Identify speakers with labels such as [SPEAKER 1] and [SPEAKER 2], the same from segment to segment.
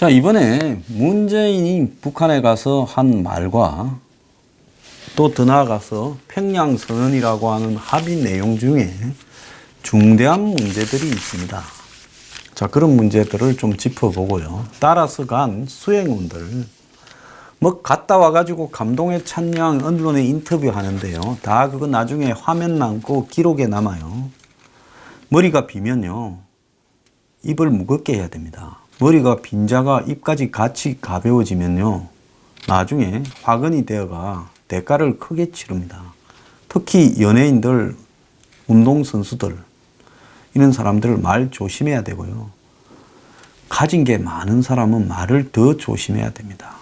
[SPEAKER 1] 자, 이번에 문재인이 북한에 가서 한 말과 또 더 나아가서 평양선언이라고 하는 합의 내용 중에 중대한 문제들이 있습니다. 자, 그런 문제들을 좀 짚어보고요. 따라서 간 수행원들, 뭐 갔다 와가지고 감동에 찬양 언론에 인터뷰 하는데요. 다 그거 나중에 화면 남고 기록에 남아요. 머리가 비면요, 입을 무겁게 해야 됩니다. 머리가 빈 자가 입까지 같이 가벼워지면요, 나중에 화근이 되어가 대가를 크게 치릅니다. 특히 연예인들, 운동선수들, 이런 사람들 말 조심해야 되고요. 가진 게 많은 사람은 말을 더 조심해야 됩니다.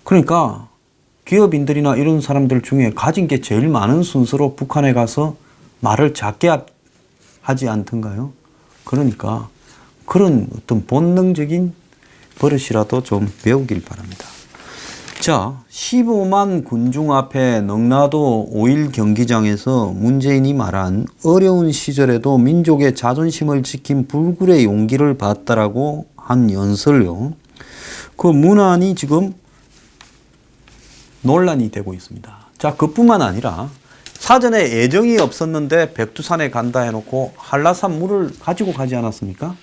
[SPEAKER 1] 그러니까 기업인들이나 이런 사람들 중에 가진 게 제일 많은 순서로 북한에 가서 말을 작게 하지 않던가요? 그러니까 그런 어떤 본능적인 버릇이라도 좀 배우길 바랍니다. 자, 15만 군중 앞에 능라도 5일 경기장에서 문재인이 말한 어려운 시절에도 민족의 자존심을 지킨 불굴의 용기를 봤다라고 한 연설요. 그 문안이 지금 논란이 되고 있습니다. 자, 그뿐만 아니라 사전에 예정이 없었는데 백두산에 간다 해놓고 한라산 물을 가지고 가지 않았습니까?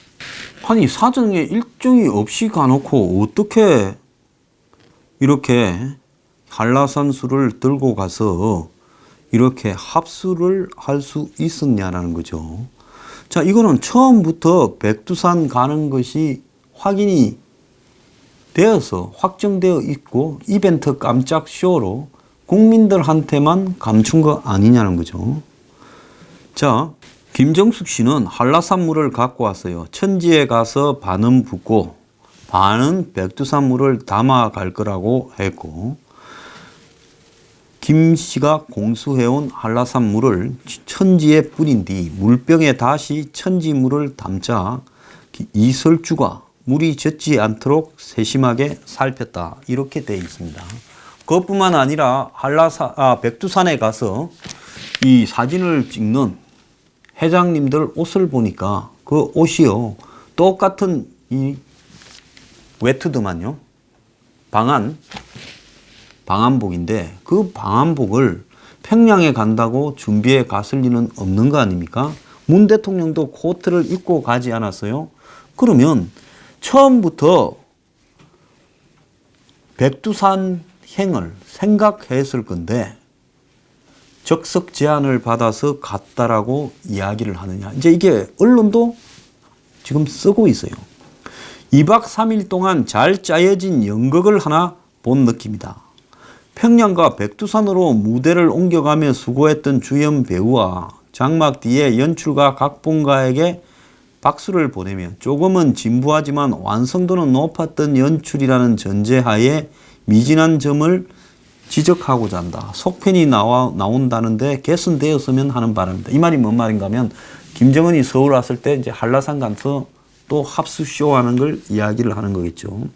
[SPEAKER 1] 아니, 사전에 일정이 없이 가놓고 어떻게 이렇게 한라산 수를 들고 가서 이렇게 합수를 할 수 있었냐라는 거죠. 자, 이거는 처음부터 백두산 가는 것이 확인이 되어서 확정되어 있고 이벤트 깜짝 쇼로 국민들한테만 감춘 거 아니냐는 거죠. 자, 김정숙 씨는 한라산 물을 갖고 왔어요. 천지에 가서 반은 붓고 반은 백두산 물을 담아 갈 거라고 했고, 김 씨가 공수해온 한라산 물을 천지에 뿌린 뒤 물병에 다시 천지 물을 담자 이설주가 물이 젖지 않도록 세심하게 살폈다. 이렇게 되어 있습니다. 그것뿐만 아니라 백두산에 가서 이 사진을 찍는 회장님들 옷을 보니까 그 옷이요, 똑같은 이 외투드만요, 방한복인데 그 방한복을 평양에 간다고 준비해 갔을 리는 없는 거 아닙니까? 문 대통령도 코트를 입고 가지 않았어요? 그러면 처음부터 백두산 행을 생각했을 건데 적석 제안을 받아서 갔다라고 이야기를 하느냐. 이제 이게 언론도 지금 쓰고 있어요. 2박 3일 동안 잘 짜여진 연극을 하나 본 느낌이다. 평양과 백두산으로 무대를 옮겨가며 수고했던 주연 배우와 장막 뒤에 연출가 각본가에게 박수를 보내며 조금은 진부하지만 완성도는 높았던 연출이라는 전제하에 미진한 점을 지적하고자 한다. 속편이 나온다는데 개선되었으면 하는 바람입니다. 이 말이 뭔 말인가 하면 김정은이 서울 왔을 때 이제 한라산 가서 또 합수쇼 하는 걸 이야기를 하는 거겠죠.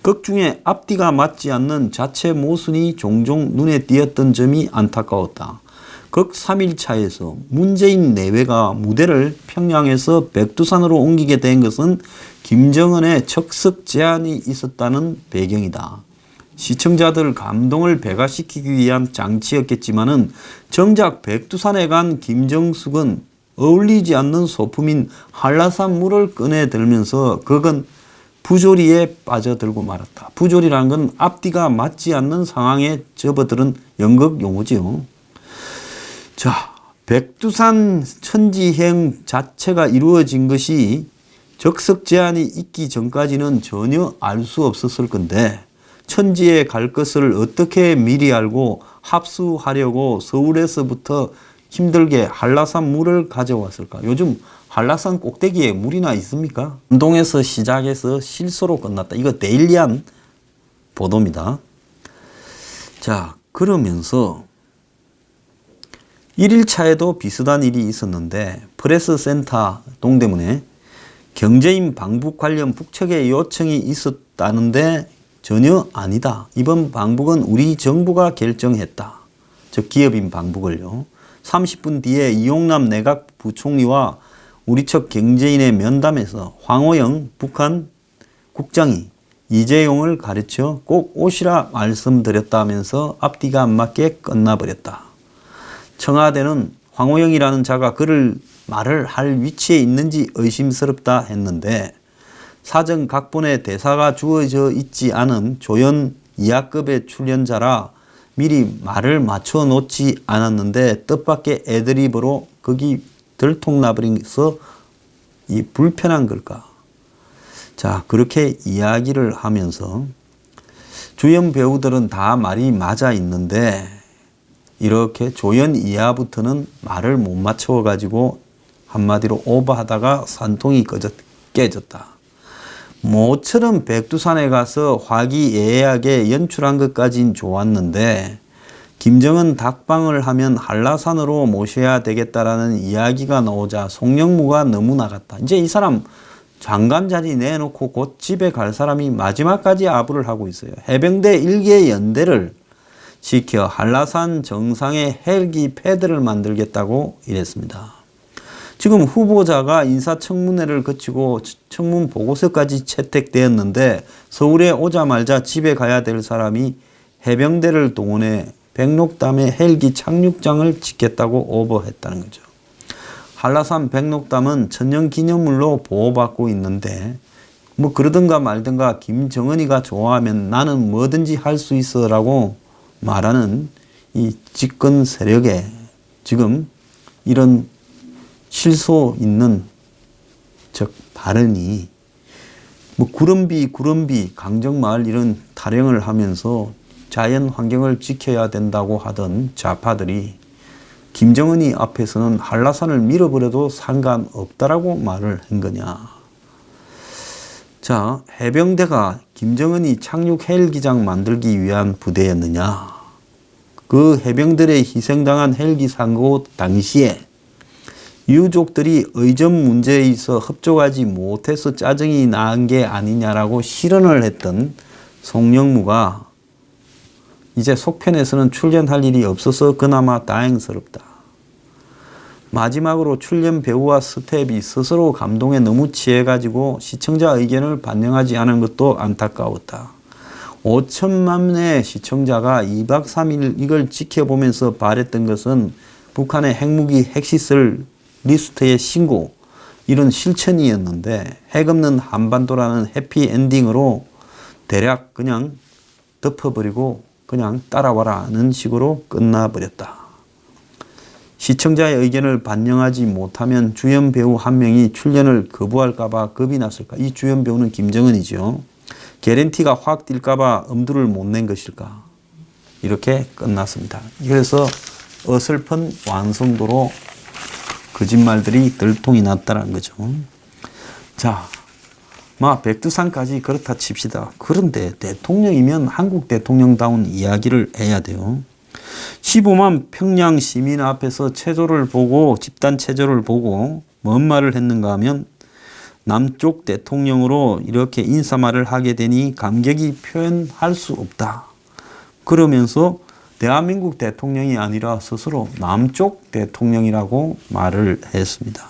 [SPEAKER 1] 극 중에 앞뒤가 맞지 않는 자체 모순이 종종 눈에 띄었던 점이 안타까웠다. 극 3일차에서 문재인 내외가 무대를 평양에서 백두산으로 옮기게 된 것은 김정은의 적석 제안이 있었다는 배경이다. 시청자들 감동을 배가시키기 위한 장치였겠지만은 정작 백두산에 간 김정숙은 어울리지 않는 소품인 한라산 물을 꺼내들면서 그건 부조리에 빠져들고 말았다. 부조리라는 건 앞뒤가 맞지 않는 상황에 접어드는 연극 용어지요. 자, 백두산 천지행 자체가 이루어진 것이 적석 제안이 있기 전까지는 전혀 알 수 없었을 건데 천지에 갈 것을 어떻게 미리 알고 합수하려고 서울에서부터 힘들게 한라산 물을 가져왔을까? 요즘 한라산 꼭대기에 물이나 있습니까? 운동에서 시작해서 실소로 끝났다. 이거 데일리한 보도입니다. 자, 그러면서 1일차에도 비슷한 일이 있었는데 프레스센터 동대문에 경제인 방북 관련 북측의 요청이 있었다는데 전혀 아니다. 이번 방북은 우리 정부가 결정했다. 즉 기업인 방북을요. 30분 뒤에 이용남 내각 부총리와 우리 측 경제인의 면담에서 황호영 북한 국장이 이재용을 가르쳐 꼭 오시라 말씀드렸다면서 앞뒤가 안 맞게 끝나버렸다. 청와대는 황호영이라는 자가 그를 말을 할 위치에 있는지 의심스럽다 했는데 사정 각본에 대사가 주어져 있지 않은 조연 이하급의 출연자라 미리 말을 맞춰 놓지 않았는데 뜻밖의 애드리브로 거기 들통나버려서 이 불편한 걸까? 자, 그렇게 이야기를 하면서 주연 배우들은 다 말이 맞아 있는데 이렇게 조연 이하부터는 말을 못 맞춰가지고 한마디로 오버하다가 산통이 깨졌다. 모처럼 백두산에 가서 화기애애하게 연출한 것까진 좋았는데 김정은 닭방을 하면 한라산으로 모셔야 되겠다라는 이야기가 나오자 송영무가 너무 나갔다. 이제 이 사람 장관 자리 내놓고 곧 집에 갈 사람이 마지막까지 아부를 하고 있어요. 해병대 1개 연대를 지켜 한라산 정상에 헬기 패드를 만들겠다고 이랬습니다. 지금 후보자가 인사청문회를 거치고 청문 보고서까지 채택되었는데 서울에 오자마자 집에 가야 될 사람이 해병대를 동원해 백록담의 헬기 착륙장을 짓겠다고 오버했다는 거죠. 한라산 백록담은 천년기념물로 보호받고 있는데 뭐 그러든가 말든가 김정은이가 좋아하면 나는 뭐든지 할 수 있어 라고 말하는 이 집권 세력에 지금 이런 실소 있는 즉 발언이 뭐 구름비 강정마을 이런 타령을 하면서 자연 환경을 지켜야 된다고 하던 좌파들이 김정은이 앞에서는 한라산을 밀어버려도 상관없다라고 말을 한 거냐. 자, 해병대가 김정은이 착륙 헬기장 만들기 위한 부대였느냐. 그 해병들의 희생당한 헬기 사고 당시에 유족들이 의전 문제에 있어 협조하지 못해서 짜증이 난 게 아니냐라고 실언을 했던 송영무가 이제 속편에서는 출연할 일이 없어서 그나마 다행스럽다. 마지막으로 출연 배우와 스텝이 스스로 감동에 너무 취해가지고 시청자 의견을 반영하지 않은 것도 안타까웠다. 5천만의 시청자가 2박 3일 이걸 지켜보면서 바랬던 것은 북한의 핵무기 핵시설 리스트의 신고 이런 실천이었는데 핵 없는 한반도라는 해피엔딩으로 대략 그냥 덮어버리고 그냥 따라와라는 식으로 끝나버렸다. 시청자의 의견을 반영하지 못하면 주연 배우 한 명이 출연을 거부할까봐 겁이 났을까? 이 주연 배우는 김정은이죠. 개런티가 확 뛸까봐 엄두를 못 낸 것일까? 이렇게 끝났습니다. 그래서 어설픈 완성도로 거짓말들이 들통이 났다는 거죠. 자, 백두산까지 그렇다 칩시다. 그런데 대통령이면 한국 대통령다운 이야기를 해야 돼요. 15만 평양 시민 앞에서 체조를 보고 집단 체조를 보고 뭔 말을 했는가 하면 남쪽 대통령으로 이렇게 인사말을 하게 되니 감격이 표현할 수 없다. 그러면서 대한민국 대통령이 아니라 스스로 남쪽 대통령이라고 말을 했습니다.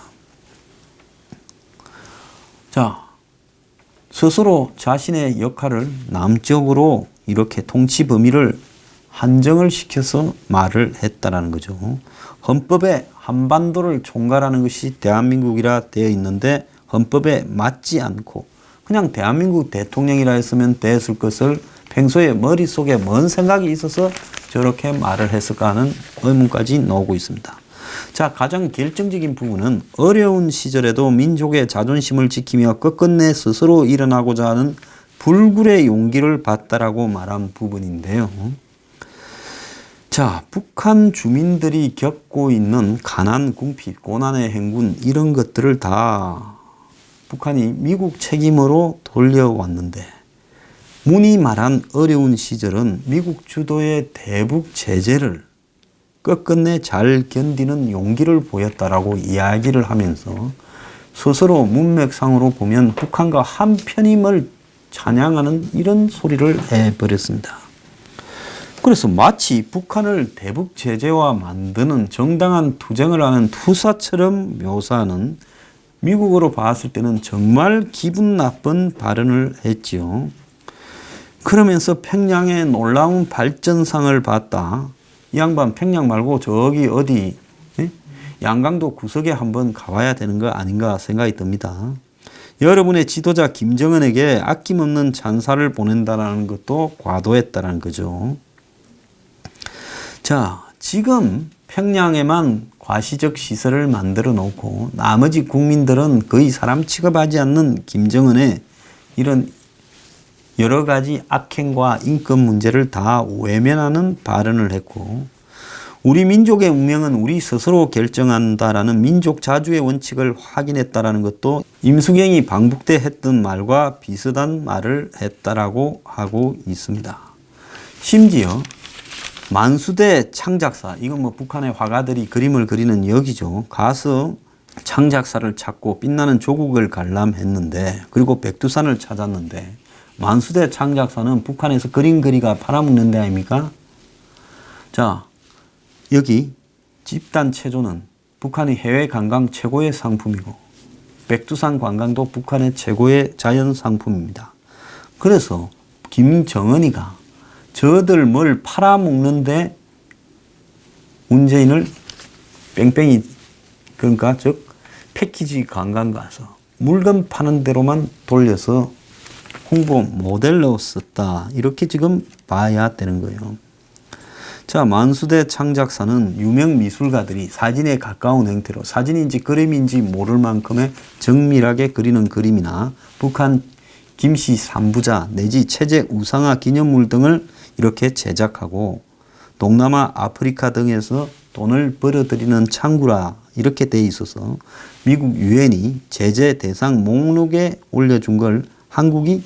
[SPEAKER 1] 자, 스스로 자신의 역할을 남쪽으로 이렇게 통치 범위를 한정을 시켜서 말을 했다라는 거죠. 헌법에 한반도를 총괄하는 것이 대한민국이라 되어 있는데 헌법에 맞지 않고 그냥 대한민국 대통령이라 했으면 됐을 것을 평소에 머릿속에 뭔 생각이 있어서 저렇게 말을 했을까 하는 의문까지 나오고 있습니다. 자, 가장 결정적인 부분은 어려운 시절에도 민족의 자존심을 지키며 끝끝내 스스로 일어나고자 하는 불굴의 용기를 봤다라고 말한 부분인데요. 자, 북한 주민들이 겪고 있는 가난, 궁핍, 고난의 행군 이런 것들을 다 북한이 미국 책임으로 돌려왔는데 문이 말한 어려운 시절은 미국 주도의 대북 제재를 끝끝내 잘 견디는 용기를 보였다라고 이야기를 하면서 스스로 문맥상으로 보면 북한과 한편임을 찬양하는 이런 소리를 해버렸습니다. 그래서 마치 북한을 대북 제재와 만드는 정당한 투쟁을 하는 투사처럼 묘사하는 미국으로 봤을 때는 정말 기분 나쁜 발언을 했지요. 그러면서 평양의 놀라운 발전상을 봤다. 이 양반 평양 말고 저기 어디 양강도 구석에 한번 가봐야 되는 거 아닌가 생각이 듭니다. 여러분의 지도자 김정은에게 아낌없는 찬사를 보낸다는 것도 과도했다는 거죠. 자, 지금 평양에만 과시적 시설을 만들어 놓고 나머지 국민들은 거의 사람 취급하지 않는 김정은의 이런 여러 가지 악행과 인권 문제를 다 외면하는 발언을 했고, 우리 민족의 운명은 우리 스스로 결정한다라는 민족 자주의 원칙을 확인했다라는 것도 임수경이 방북 때 했던 말과 비슷한 말을 했다라고 하고 있습니다. 심지어 만수대 창작사, 이건 뭐 북한의 화가들이 그림을 그리는 여기죠. 가서 창작사를 찾고 빛나는 조국을 관람했는데, 그리고 백두산을 찾았는데, 만수대 창작사는 북한에서 그림 그리가 팔아먹는 데 아닙니까? 자, 여기 집단 체조는 북한의 해외 관광 최고의 상품이고, 백두산 관광도 북한의 최고의 자연 상품입니다. 그래서 김정은이가 저들 뭘 팔아먹는데 문재인을 뺑뺑이, 그러니까 즉 패키지 관광 가서 물건 파는 대로만 돌려서 홍보 모델로 썼다, 이렇게 지금 봐야 되는 거예요. 자, 만수대 창작사는 유명 미술가들이 사진에 가까운 형태로 사진인지 그림인지 모를 만큼의 정밀하게 그리는 그림이나 북한 김씨 삼부자 내지 체제 우상화 기념물 등을 이렇게 제작하고 동남아, 아프리카 등에서 돈을 벌어들이는 창구라 이렇게 돼 있어서 미국 유엔이 제재 대상 목록에 올려준 걸 한국이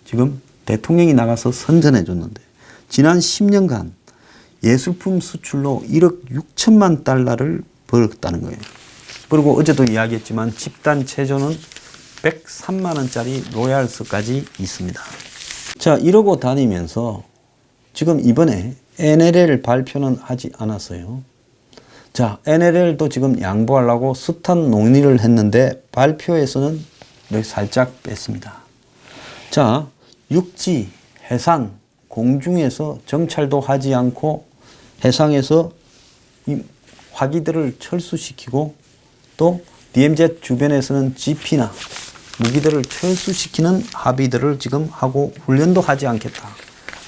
[SPEAKER 1] 지금 대통령이 나가서 선전해 줬는데, 지난 10년간 예술품 수출로 1억 6천만 달러를 벌었다는 거예요. 그리고 어제도 이야기했지만 집단 체조는 103만 원짜리 로얄스까지 있습니다. 자, 이러고 다니면서 지금 이번에 NLL 발표는 하지 않았어요. 자, NLL도 지금 양보하려고 숱한 논의를 했는데 발표에서는 살짝 뺐습니다. 자, 육지, 해상, 공중에서 정찰도 하지 않고 해상에서 이 화기들을 철수시키고 또 DMZ 주변에서는 GP나 무기들을 철수시키는 합의들을 지금 하고 훈련도 하지 않겠다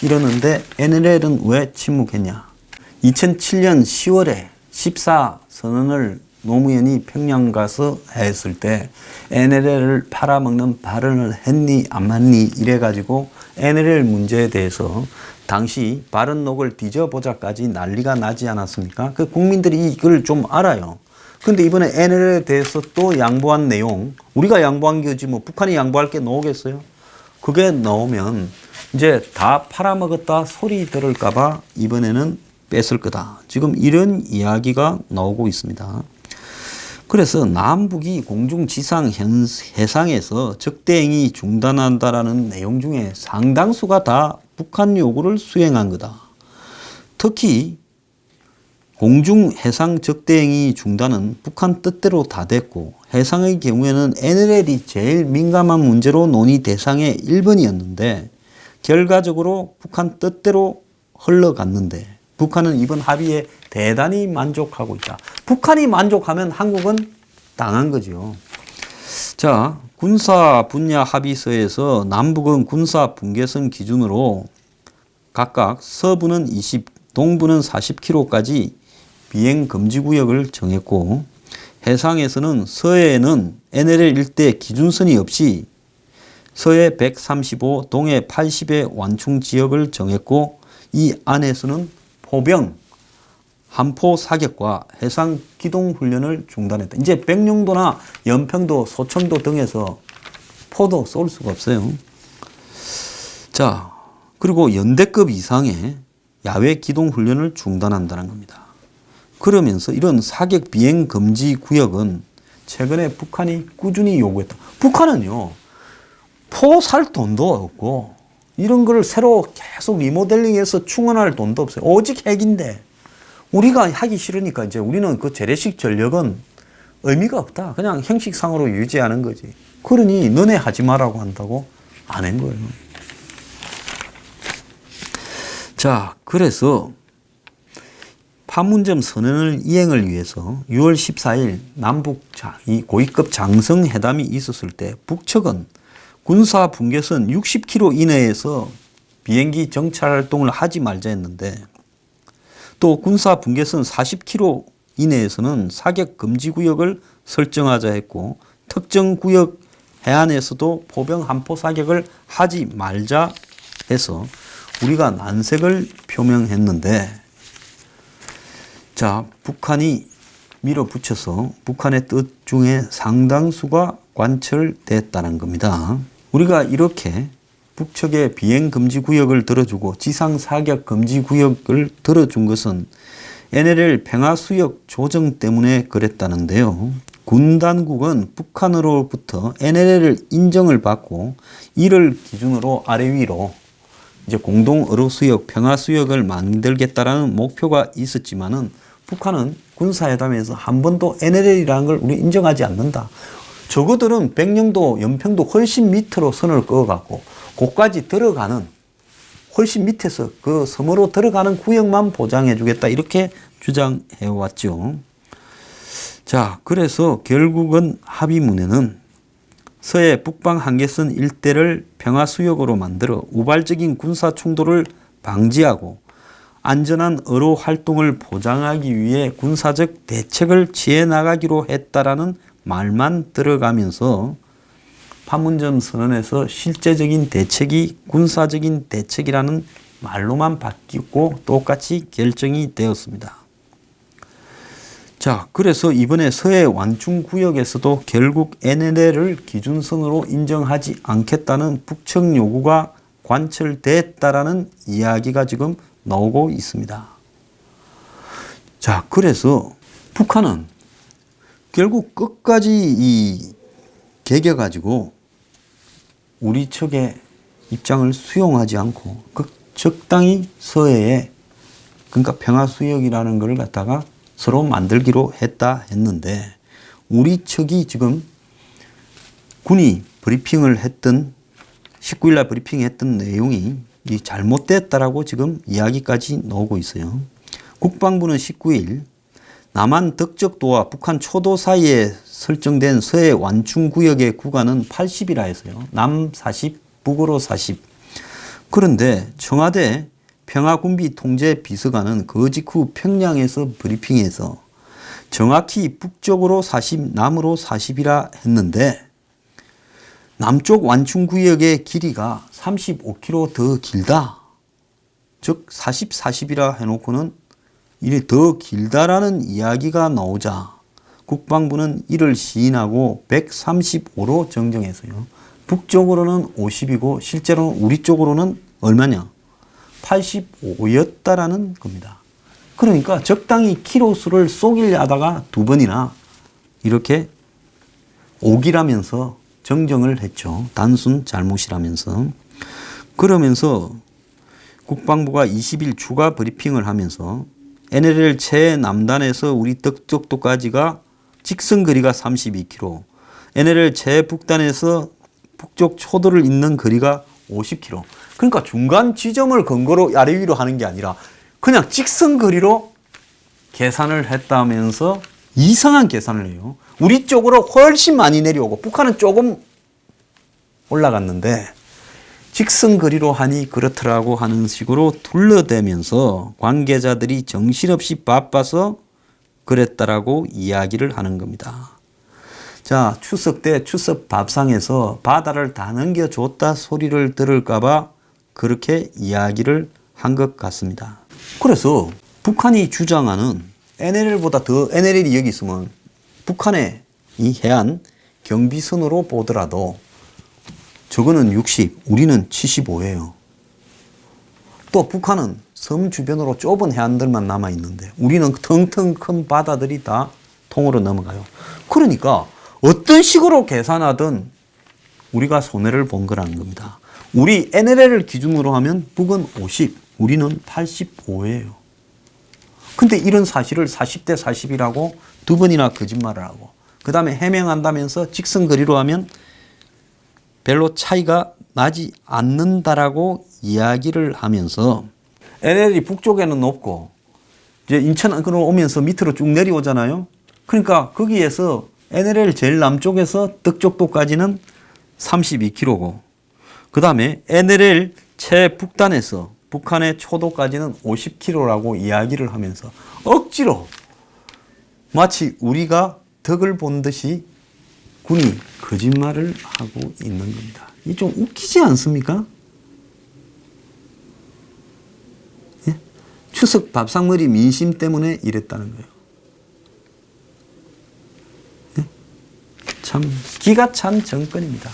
[SPEAKER 1] 이러는데, NLL은 왜 침묵했냐? 2007년 10월에 14선언을 노무현이 평양 가서 했을 때 NLL을 팔아먹는 발언을 했니 안 했니 이래가지고 NLL 문제에 대해서 당시 발언록을 뒤져보자까지 난리가 나지 않았습니까? 그 국민들이 이걸 좀 알아요. 근데 이번에 NLL에 대해서 또 양보한 내용, 우리가 양보한 거지 뭐 북한이 양보할 게 나오겠어요? 그게 나오면 이제 다 팔아먹었다 소리 들을까봐 이번에는 뺐을 거다. 지금 이런 이야기가 나오고 있습니다. 그래서 남북이 공중, 지상, 해상에서 적대행위 중단한다라는 내용 중에 상당수가 다 북한 요구를 수행한 거다. 특히 공중, 해상 적대행위 중단은 북한 뜻대로 다 됐고, 해상의 경우에는 NLL이 제일 민감한 문제로 논의 대상의 1번이었는데 결과적으로 북한 뜻대로 흘러갔는데 북한은 이번 합의에 대단히 만족하고 있다. 북한이 만족하면 한국은 당한 거죠. 자, 군사 분야 합의서에서 남북은 군사 분계선 기준으로 각각 서부는 20, 동부는 40km까지 비행 금지 구역을 정했고, 해상에서는 서해에는 NLL 일대 기준선이 없이 서해 135, 동해 80의 완충 지역을 정했고, 이 안에서는 포병, 함포 사격과 해상 기동 훈련을 중단했다. 이제 백령도나 연평도, 소청도 등에서 포도 쏠 수가 없어요. 자, 그리고 연대급 이상의 야외 기동 훈련을 중단한다는 겁니다. 그러면서 이런 사격 비행 금지 구역은 최근에 북한이 꾸준히 요구했다. 북한은요, 포 살 돈도 없고 이런 걸 새로 계속 리모델링해서 충원할 돈도 없어요. 오직 핵인데 우리가 하기 싫으니까 이제 우리는 그 재래식 전력은 의미가 없다. 그냥 형식상으로 유지하는 거지. 그러니 너네 하지 마라고 한다고 안 한 거예요. 자, 그래서 판문점 선언을 이행을 위해서 6월 14일 남북 이 고위급 장성회담이 있었을 때 북측은 군사 분계선 60km 이내에서 비행기 정찰 활동을 하지 말자 했는데 또 군사 분계선 40km 이내에서는 사격 금지 구역을 설정하자 했고 특정 구역 해안에서도 포병 함포 사격을 하지 말자 해서 우리가 난색을 표명했는데 자, 북한이 밀어붙여서 북한의 뜻 중에 상당수가 관철됐다는 겁니다. 우리가 이렇게 북측의 비행 금지 구역을 들어주고 지상 사격 금지 구역을 들어준 것은 NLL 평화수역 조정 때문에 그랬다는데요. 군 당국은 북한으로부터 NLL을 인정을 받고 이를 기준으로 아래 위로 이제 공동 어로수역, 평화수역을 만들겠다라는 목표가 있었지만은 북한은 군사회담에서 한 번도 NLL이라는 걸 우리 인정하지 않는다. 저거들은 백령도, 연평도 훨씬 밑으로 선을 그어갖고 거기까지 들어가는 훨씬 밑에서 그 섬으로 들어가는 구역만 보장해주겠다 이렇게 주장해왔죠. 자, 그래서 결국은 합의문에는 서해 북방 한계선 일대를 평화수역으로 만들어 우발적인 군사 충돌을 방지하고 안전한 어로 활동을 보장하기 위해 군사적 대책을 취해 나가기로 했다라는 말만 들어가면서 판문점 선언에서 실제적인 대책이 군사적인 대책이라는 말로만 바뀌고 똑같이 결정이 되었습니다. 자, 그래서 이번에 서해 완충구역에서도 결국 NLL을 기준선으로 인정하지 않겠다는 북측 요구가 관철됐다라는 이야기가 지금 나오고 있습니다. 자, 그래서 북한은 결국 끝까지 이 개겨가지고 우리 측의 입장을 수용하지 않고 적당히 서해에 그러니까 평화수역이라는 걸 갖다가 서로 만들기로 했는데 우리 측이 지금 군이 브리핑을 했던 19일날 브리핑했던 내용이 잘못됐다라고 지금 이야기까지 나오고 있어요. 국방부는 19일 남한 덕적도와 북한 초도 사이에 설정된 서해 완충구역의 구간은 80이라 해서요. 남 40, 북으로 40. 그런데 청와대 평화군비통제비서관은 그 직후 평양에서 브리핑에서 정확히 북쪽으로 40, 남으로 40이라 했는데 남쪽 완충구역의 길이가 35km 더 길다. 즉 40, 40이라 해놓고는 이래 더 길다라는 이야기가 나오자 국방부는 이를 시인하고 135로 정정해서요. 북쪽으로는 50이고 실제로는 우리 쪽으로는 얼마냐? 85였다라는 겁니다. 그러니까 적당히 키로수를 쏘기려다가 두 번이나 이렇게 오기라면서 정정을 했죠. 단순 잘못이라면서. 그러면서 국방부가 20일 추가 브리핑을 하면서 NLL 최남단에서 우리 덕적도까지가 직선 거리가 32km, NLL 최북단에서 북쪽 초도를 잇는 거리가 50km. 그러니까 중간 지점을 근거로 아래 위로 하는 게 아니라 그냥 직선 거리로 계산을 했다면서 이상한 계산을 해요. 우리 쪽으로 훨씬 많이 내려오고 북한은 조금 올라갔는데 직선 거리로 하니 그렇더라고 하는 식으로 둘러대면서 관계자들이 정신없이 바빠서 그랬다라고 이야기를 하는 겁니다. 자, 추석 때 추석 밥상에서 바다를 다 넘겨줬다 소리를 들을까봐 그렇게 이야기를 한 것 같습니다. 그래서 북한이 주장하는 NLL보다 더 NLL이 여기 있으면 북한의 이 해안 경비선으로 보더라도 저거는 60, 우리는 75예요. 또 북한은 섬 주변으로 좁은 해안들만 남아있는데 우리는 텅텅 큰 바다들이 다 통으로 넘어가요. 그러니까 어떤 식으로 계산하든 우리가 손해를 본 거라는 겁니다. 우리 NLL을 기준으로 하면 북은 50, 우리는 85예요. 근데 이런 사실을 40대 40이라고 두 번이나 거짓말을 하고 그 다음에 해명한다면서 직선거리로 하면 별로 차이가 나지 않는다라고 이야기를 하면서 NLL이 북쪽에는 높고 이제 인천으로 오면서 밑으로 쭉 내려오잖아요. 그러니까 거기에서 NLL 제일 남쪽에서 덕적도까지는 32km고 그 다음에 NLL 최북단에서 북한의 초도까지는 50km라고 이야기를 하면서 억지로 마치 우리가 덕을 본 듯이 군이 거짓말을 하고 있는 겁니다. 이 좀 웃기지 않습니까? 예? 추석 밥상머리 민심 때문에 이랬다는 거예요. 예? 참 기가 찬 정권입니다.